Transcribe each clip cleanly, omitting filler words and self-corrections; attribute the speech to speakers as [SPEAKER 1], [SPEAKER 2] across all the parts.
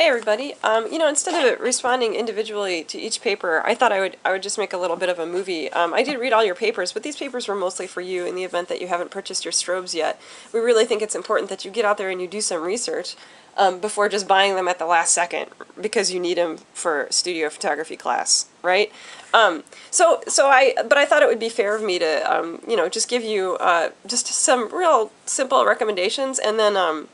[SPEAKER 1] Hey everybody. Instead of responding individually to each paper, I thought I would just make a little bit of a movie. I did read all your papers, but these papers were mostly for you in the event that you haven't purchased your strobes yet. We really think it's important that you get out there and you do some research before just buying them at the last second because you need them for studio photography class, right? But I thought it would be fair of me to, just give you just some real simple recommendations and then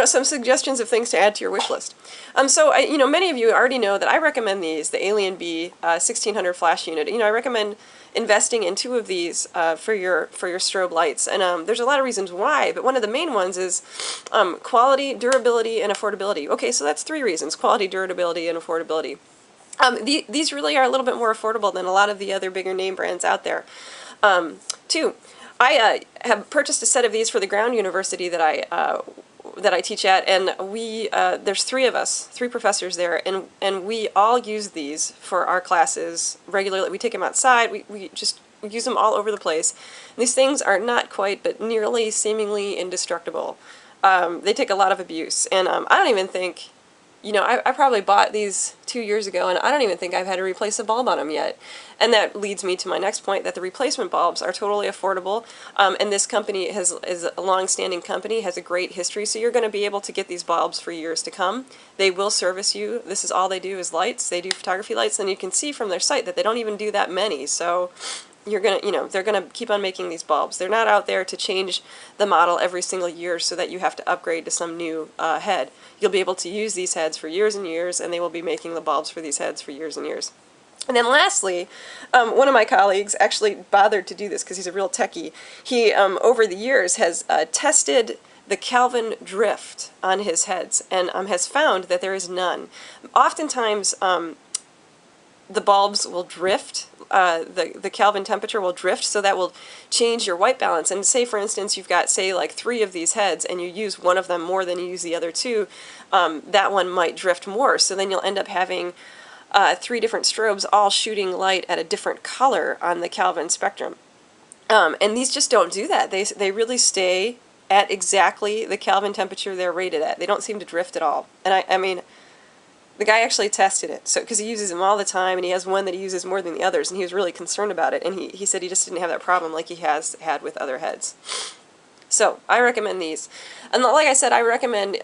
[SPEAKER 1] some suggestions of things to add to your wish list. Many of you already know that I recommend these, the Alien Bee 1600 flash unit. I recommend investing in two of these for your strobe lights, and there's a lot of reasons why, but one of the main ones is quality, durability, and affordability. Okay, so that's three reasons: quality, durability, and affordability. These really are a little bit more affordable than a lot of the other bigger name brands out there. Two, I have purchased a set of these for the Ground University that I teach at, and there's three of us, three professors there, and we all use these for our classes regularly. We take them outside. We use them all over the place. And these things are not quite, but nearly seemingly indestructible. They take a lot of abuse, and I don't even think. I probably bought these 2 years ago, and I don't even think I've had to replace a bulb on them yet. And that leads me to my next point, that the replacement bulbs are totally affordable, and this company is a long-standing company, has a great history, so you're going to be able to get these bulbs for years to come. They will service you. This is all they do is lights. They do photography lights, and you can see from their site that they don't even do that many, so they're gonna keep on making these bulbs. They're not out there to change the model every single year so that you have to upgrade to some new head. You'll be able to use these heads for years and years, and they will be making the bulbs for these heads for years and years. And then lastly, one of my colleagues actually bothered to do this because he's a real techie. He, over the years, has tested the Kelvin drift on his heads and has found that there is none. Oftentimes, the bulbs will drift, the Kelvin temperature will drift, so that will change your white balance. And say, for instance, you've got, say, like 3 of these heads, and you use one of them more than you use the other 2, that one might drift more. So then you'll end up having 3 different strobes all shooting light at a different color on the Kelvin spectrum. And these just don't do that. They really stay at exactly the Kelvin temperature they're rated at. They don't seem to drift at all. And I mean, the guy actually tested it, so because he uses them all the time, and he has one that he uses more than the others, and he was really concerned about it, and he said he just didn't have that problem like he has had with other heads. So I recommend these, and like I said, I recommend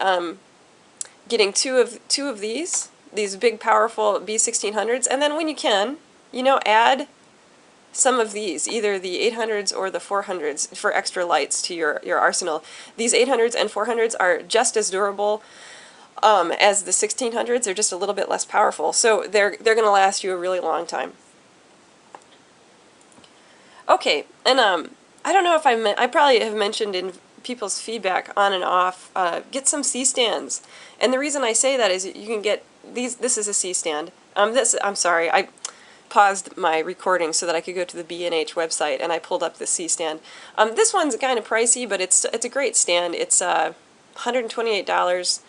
[SPEAKER 1] getting two of these big powerful B1600s, and then when you can, add some of these, either the 800s or the 400s for extra lights to your arsenal. These 800s and 400s are just as durable as the 1600s. They're just a little bit less powerful, so they're going to last you a really long time. Okay, and I don't know if I probably have mentioned in people's feedback on and off, get some C-stands. And the reason I say that is you can get these. This is a C-stand. I'm sorry, I paused my recording so that I could go to the B&H website, and I pulled up the C-stand. This one's kind of pricey, but it's a great stand. It's $128.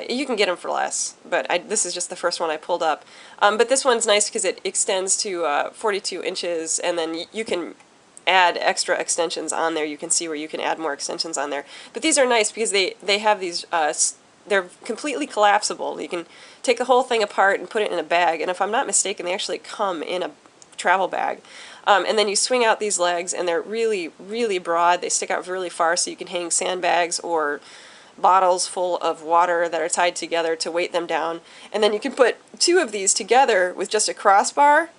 [SPEAKER 1] You can get them for less, but this is just the first one I pulled up. But this one's nice because it extends to 42 inches, and then you can add extra extensions on there. You can see where you can add more extensions on there. But these are nice because they have these, they're completely collapsible. You can take the whole thing apart and put it in a bag, and if I'm not mistaken, they actually come in a travel bag. And then you swing out these legs, and they're really, really broad. They stick out really far, so you can hang sandbags or bottles full of water that are tied together to weight them down. And then you can put 2 of these together with just a crossbar,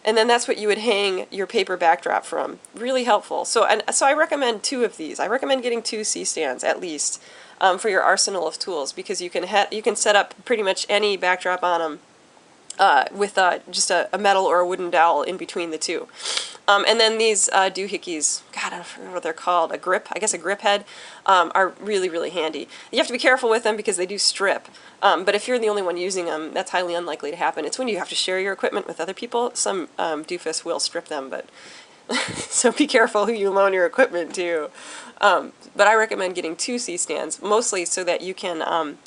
[SPEAKER 1] and then that's what you would hang your paper backdrop from. Really helpful. So I recommend 2 of these. I recommend getting 2 C-stands at least for your arsenal of tools, because you can set up pretty much any backdrop on them with just a metal or a wooden dowel in between the 2. And then these doohickeys, God, I don't remember what they're called, I guess a grip head, are really, really handy. You have to be careful with them because they do strip, but if you're the only one using them, that's highly unlikely to happen. It's when you have to share your equipment with other people, some doofus will strip them, but so be careful who you loan your equipment to. But I recommend getting 2 C-stands, mostly so that you can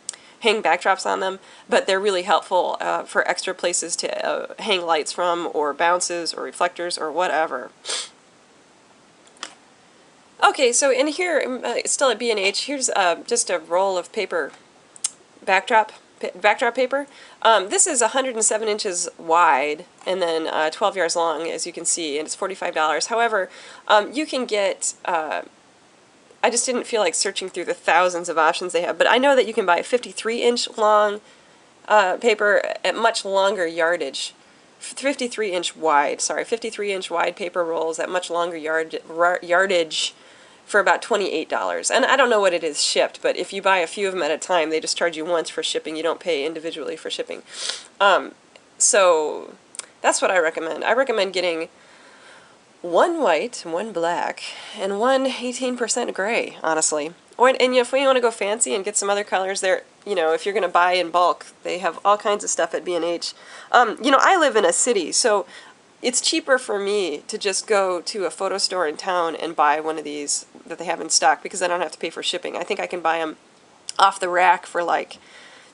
[SPEAKER 1] hang backdrops on them, but they're really helpful for extra places to hang lights from, or bounces, or reflectors, or whatever. Okay, so in here, still at B&H, here's just a roll of paper backdrop paper. This is 107 inches wide and then 12 yards long, as you can see, and it's $45. However, you can get, I just didn't feel like searching through the thousands of options they have, but I know that you can buy 53-inch long paper at much longer yardage. 53-inch wide paper rolls at much longer yardage for about $28. And I don't know what it is shipped, but if you buy a few of them at a time, they just charge you once for shipping. You don't pay individually for shipping. So that's what I recommend. I recommend getting one white, one black, and one 18% gray, honestly. Or, and if we want to go fancy and get some other colors, there, if you're going to buy in bulk, they have all kinds of stuff at B&H. I live in a city, so it's cheaper for me to just go to a photo store in town and buy one of these that they have in stock because I don't have to pay for shipping. I think I can buy them off the rack for like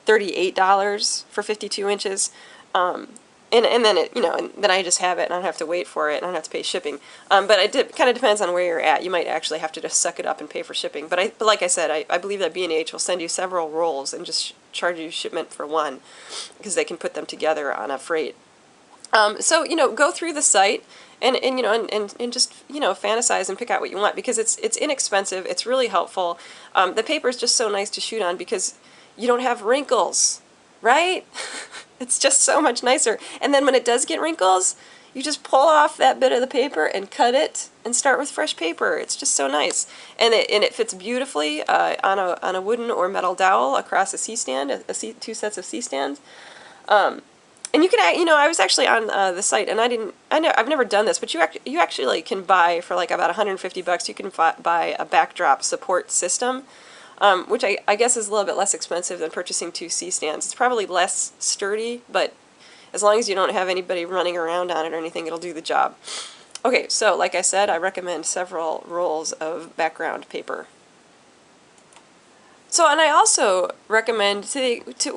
[SPEAKER 1] $38 for 52 inches. And then and then I just have it and I don't have to wait for it and I don't have to pay shipping. But it kind of depends on where you're at. You might actually have to just suck it up and pay for shipping. But like I said, I believe that B&H will send you several rolls and just charge you shipment for one because they can put them together on a freight. So go through the site and just fantasize and pick out what you want because it's inexpensive. It's really helpful. The paper is just so nice to shoot on because you don't have wrinkles, right? It's just so much nicer. And then when it does get wrinkles, you just pull off that bit of the paper and cut it and start with fresh paper. It's just so nice, and it fits beautifully on a wooden or metal dowel across a C-stand, two sets of C-stands. And you can, I was actually on the site, and I've never done this, but you actually can buy for like about $150. You can buy a backdrop support system, which I guess is a little bit less expensive than purchasing two C-stands. It's probably less sturdy, but as long as you don't have anybody running around on it or anything, it'll do the job. Okay, so like I said, I recommend several rolls of background paper. So, and I also recommend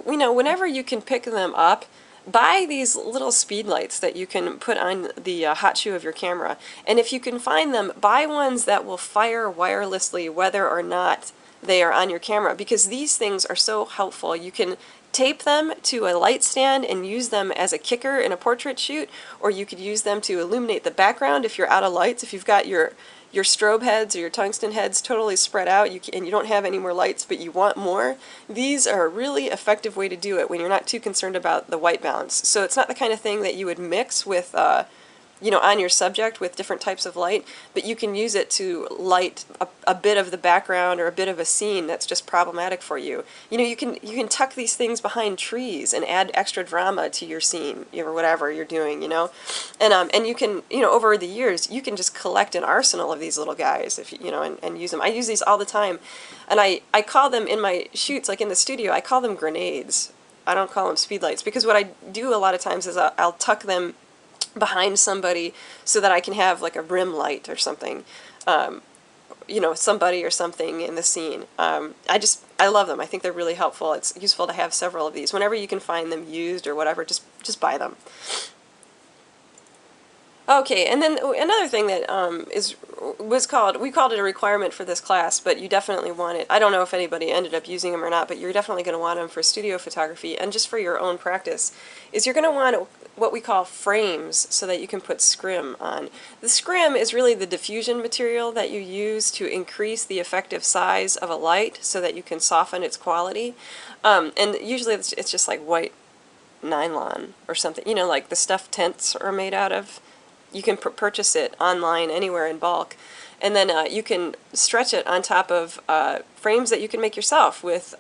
[SPEAKER 1] whenever you can pick them up, buy these little speed lights that you can put on the hot shoe of your camera. And if you can find them, buy ones that will fire wirelessly whether or not they are on your camera, because these things are so helpful. You can tape them to a light stand and use them as a kicker in a portrait shoot, or you could use them to illuminate the background if you're out of lights. If you've got your strobe heads or your tungsten heads totally spread out and you don't have any more lights but you want more, these are a really effective way to do it when you're not too concerned about the white balance. So it's not the kind of thing that you would mix with on your subject with different types of light, but you can use it to light a bit of the background or a bit of a scene that's just problematic for you. You can tuck these things behind trees and add extra drama to your scene or whatever you're doing, and you can, over the years, you can just collect an arsenal of these little guys if and use them. I use these all the time, and I call them in my shoots, like in the studio, I call them grenades. I don't call them speedlights, because what I do a lot of times is I'll tuck them behind somebody so that I can have like a rim light or something, somebody or something in the scene. I love them. I think they're really helpful. It's useful to have several of these. Whenever you can find them used or whatever, just buy them. Okay, and then another thing that we called it a requirement for this class, but you definitely want it. I don't know if anybody ended up using them or not, but you're definitely going to want them for studio photography and just for your own practice, is you're going to want what we call frames so that you can put scrim on. The scrim is really the diffusion material that you use to increase the effective size of a light so that you can soften its quality. And usually it's just like white nylon or something, like the stuff tents are made out of. You can purchase it online anywhere in bulk, and then you can stretch it on top of frames that you can make yourself with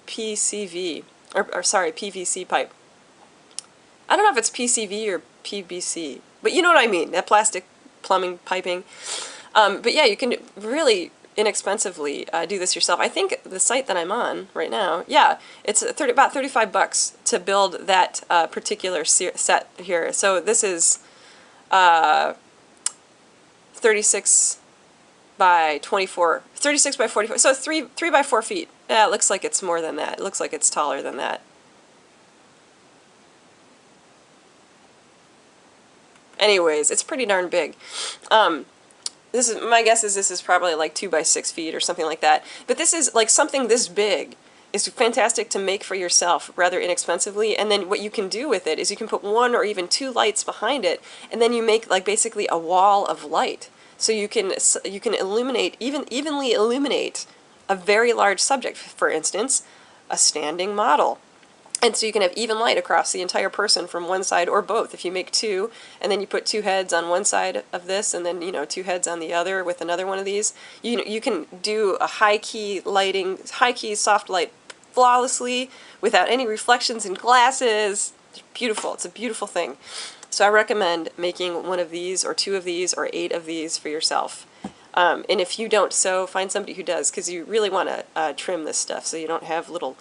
[SPEAKER 1] PVC pipe. I don't know if it's PCV or PVC, but you know what I mean, that plastic plumbing piping. But yeah, you can really inexpensively do this yourself. I think the site that I'm on right now, yeah, it's about $35 to build that particular set here. So this is 36 by 24, 36 by 44, so 3 by 4 feet. Yeah, it looks like it's more than that. It looks like it's taller than that. Anyways, it's pretty darn big. This is, my guess is this is probably like 2 by 6 feet or something like that. But this is like something this big is fantastic to make for yourself rather inexpensively. And then what you can do with it is you can put 1 or even 2 lights behind it, and then you make like basically a wall of light. So you can illuminate, evenly illuminate a very large subject, for instance, a standing model. And so you can have even light across the entire person from one side or both. If you make 2, and then you put 2 heads on one side of this, and then 2 heads on the other with another one of these, you can do a high key soft light flawlessly without any reflections in glasses. It's beautiful. It's a beautiful thing. So I recommend making 1 of these or 2 of these or 8 of these for yourself. And if you don't sew, find somebody who does, because you really want to trim this stuff so you don't have little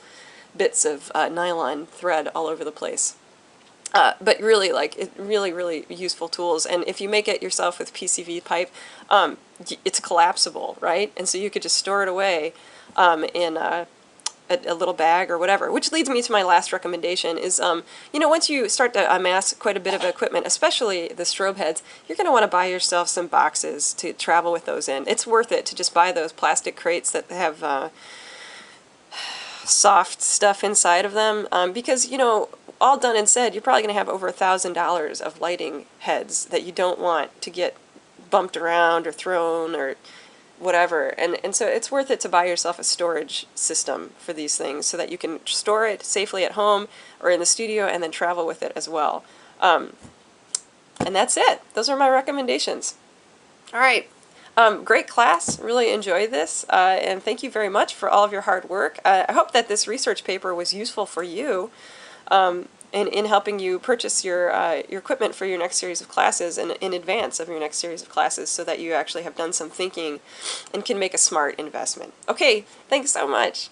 [SPEAKER 1] bits of nylon thread all over the place. But really, really useful tools. And if you make it yourself with PCV pipe, it's collapsible, right? And so you could just store it away in a little bag or whatever. Which leads me to my last recommendation is, once you start to amass quite a bit of equipment, especially the strobe heads, you're going to want to buy yourself some boxes to travel with those in. It's worth it to just buy those plastic crates that have soft stuff inside of them, because all done and said, you're probably going to have over $1,000 of lighting heads that you don't want to get bumped around or thrown or whatever, and so it's worth it to buy yourself a storage system for these things so that you can store it safely at home or in the studio and then travel with it as well. And that's it. Those are my recommendations. All right. Great class, really enjoyed this, and thank you very much for all of your hard work. I hope that this research paper was useful for you in helping you purchase your equipment for your next series of classes and in advance of your next series of classes so that you actually have done some thinking and can make a smart investment. Okay, thanks so much.